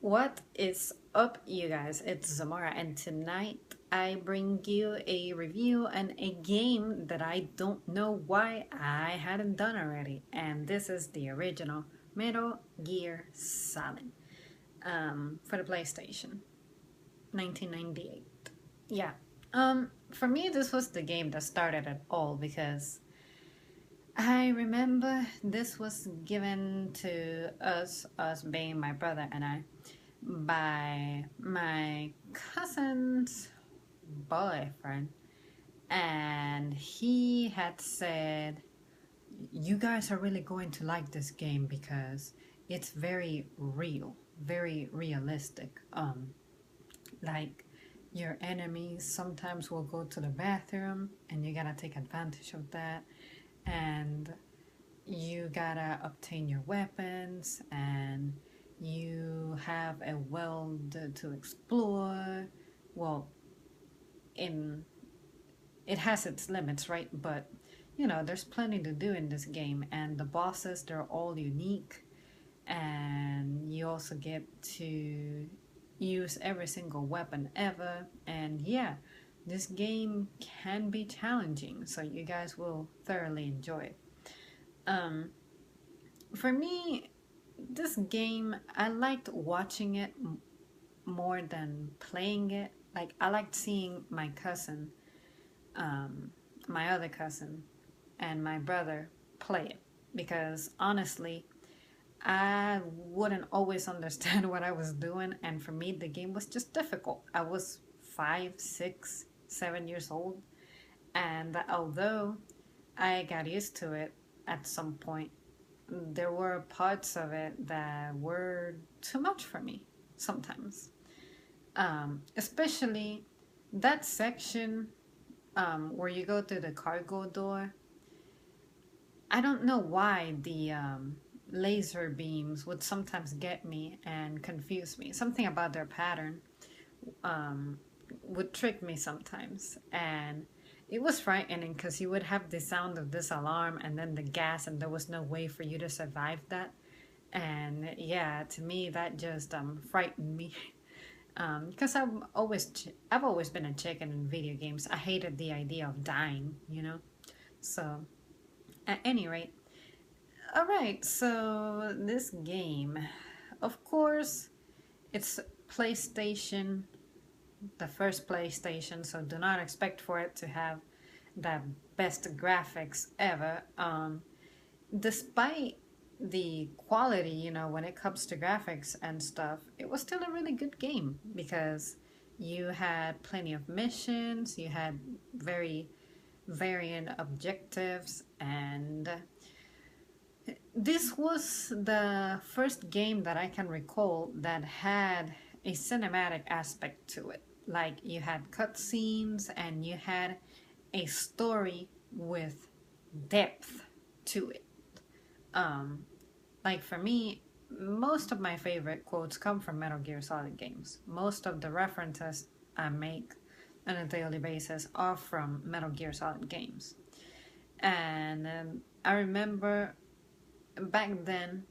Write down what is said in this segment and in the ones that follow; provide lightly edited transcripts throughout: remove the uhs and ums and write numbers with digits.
What is up, you guys? It's Zamora, and tonight I bring you a review and a game that I don't know why I hadn't done already. And this is the original Metal Gear Solid for the PlayStation, 1998. Yeah. For me, this was the game that started it all because I remember this was given to us being my brother and I, by my cousin's boyfriend. And he had said, "You guys are really going to like this game because it's very real, very realistic. Like your enemies sometimes will go to the bathroom and you gotta take advantage of that. And you gotta obtain your weapons and you have a world to explore. Well, in it has its limits, right? But there's plenty to do in this game, and the bosses, they're all unique, and you also get to use every single weapon ever. And yeah, this game can be challenging, so you guys will thoroughly enjoy it. Um, for me, this game, I liked watching it more than playing it. Like, I liked seeing my cousin, um, my other cousin, and my brother play it because honestly, I wouldn't always understand what I was doing, and for me, the game was just difficult. I was 5, 6, 7 years old, and although I got used to it at some point, there were parts of it that were too much for me sometimes. Especially that section where you go through the cargo door. I don't know why the laser beams would sometimes get me and confuse me. Something about their pattern um, would trick me sometimes. And it was frightening because you would have the sound of this alarm and then the gas, and there was no way for you to survive that. And yeah, to me, that just frightened me. Because I've always been a chicken in video games. I hated the idea of dying. So at any rate, all right. So this game, of course, it's PlayStation, the first PlayStation. So do not expect for it to have the best graphics ever. Despite the quality, when it comes to graphics and stuff, it was still a really good game because you had plenty of missions, you had very varying objectives, and this was the first game that I can recall that had a cinematic aspect to it. Like you had cutscenes and you had a story with depth to it. Um, like for me, most of my favorite quotes come from Metal Gear Solid games. Most of the references I make on a daily basis are from Metal Gear Solid games. And I remember back then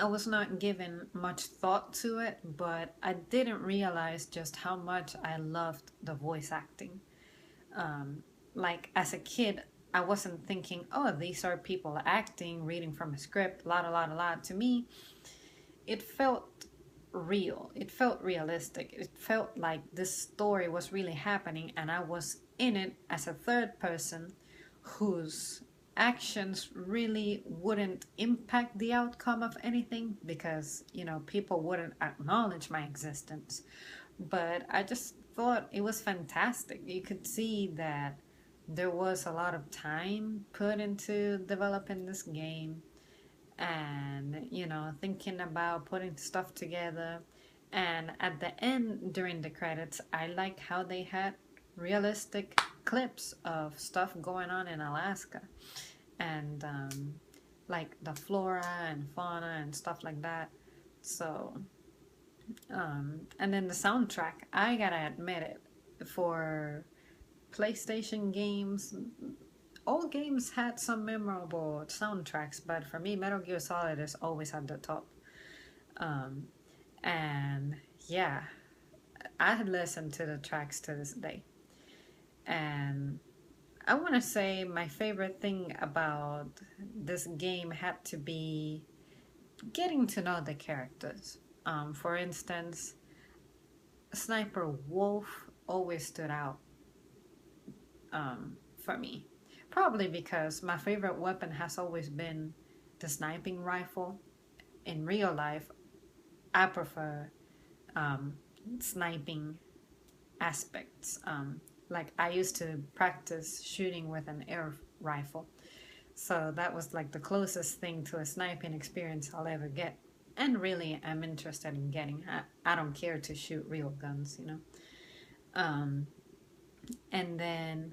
I was not given much thought to it, but I didn't realize just how much I loved the voice acting. Like as a kid, I wasn't thinking, oh, these are people acting, reading from a script, la la. To me, it felt real. It felt realistic. It felt like this story was really happening, and I was in it as a third person whose actions really wouldn't impact the outcome of anything because, people wouldn't acknowledge my existence. But I just thought it was fantastic. You could see that there was a lot of time put into developing this game and thinking about putting stuff together. And at the end, during the credits, I like how they had realistic clips of stuff going on in Alaska, and like the flora and fauna and stuff like that. So and then the soundtrack, I gotta admit it, for PlayStation games, all games had some memorable soundtracks, but for me, Metal Gear Solid is always at the top. Um, And yeah, I had listened to the tracks to this day. And I want to say my favorite thing about this game had to be getting to know the characters. For instance, Sniper Wolf always stood out for me. Probably because my favorite weapon has always been the sniping rifle. In real life, I prefer um, sniping aspects. Like I used to practice shooting with an air rifle. So that was like the closest thing to a sniping experience I'll ever get. And really, I'm interested in getting. I don't care to shoot real guns, you know. Um, and then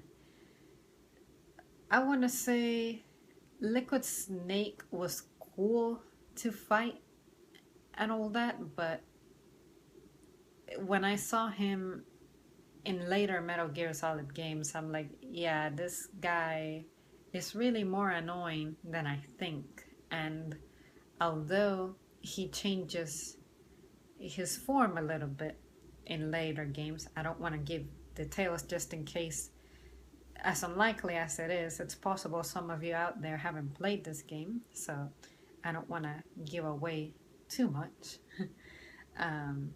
I want to say Liquid Snake was cool to fight and all that, but when I saw him in later Metal Gear Solid games, I'm like, yeah, this guy is really more annoying than I think. And although he changes his form a little bit in later games, I don't want to give details just in case, as unlikely as it is, it's possible some of you out there haven't played this game, so I don't want to give away too much. um,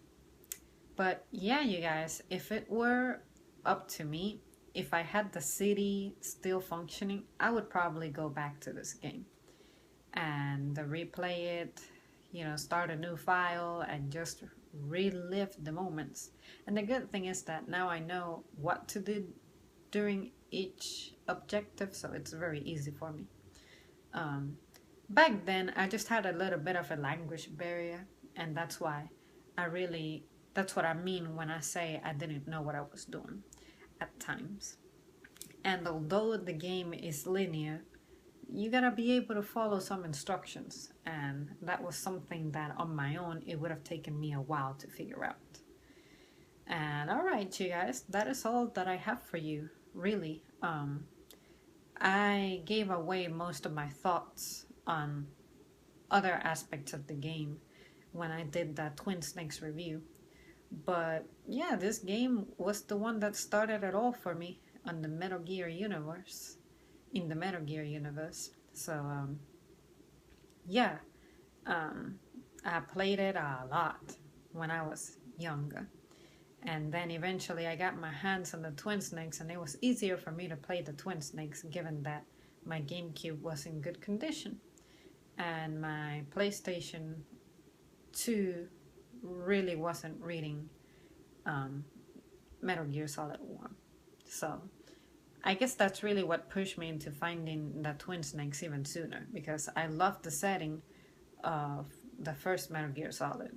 but yeah, you guys, if it were up to me, if I had the city still functioning, I would probably go back to this game and replay it, you know, start a new file and just relive the moments. And the good thing is that now I know what to do during each objective, so it's very easy for me. Um, Back then, I just had a little bit of a language barrier, and that's why that's what I mean when I say I didn't know what I was doing at times. And although the game is linear, you gotta be able to follow some instructions, and that was something that on my own it would have taken me a while to figure out. And all right, you guys, that is all that I have for you, really. I gave away most of my thoughts on other aspects of the game when I did that Twin Snakes review. But yeah, this game was the one that started it all for me on the Metal Gear universe, in the Metal Gear universe. So yeah, um, I played it a lot when I was younger. And then eventually I got my hands on the Twin Snakes, and it was easier for me to play the Twin Snakes given that my GameCube was in good condition. And my PlayStation 2 really wasn't reading Metal Gear Solid 1. So I guess that's really what pushed me into finding the Twin Snakes even sooner, because I loved the setting of the first Metal Gear Solid,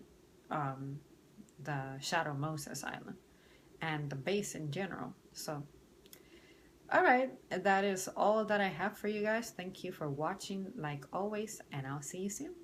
the Shadow Moses Island, and the base in general. So, alright, that is all that I have for you guys. Thank you for watching, like always, and I'll see you soon.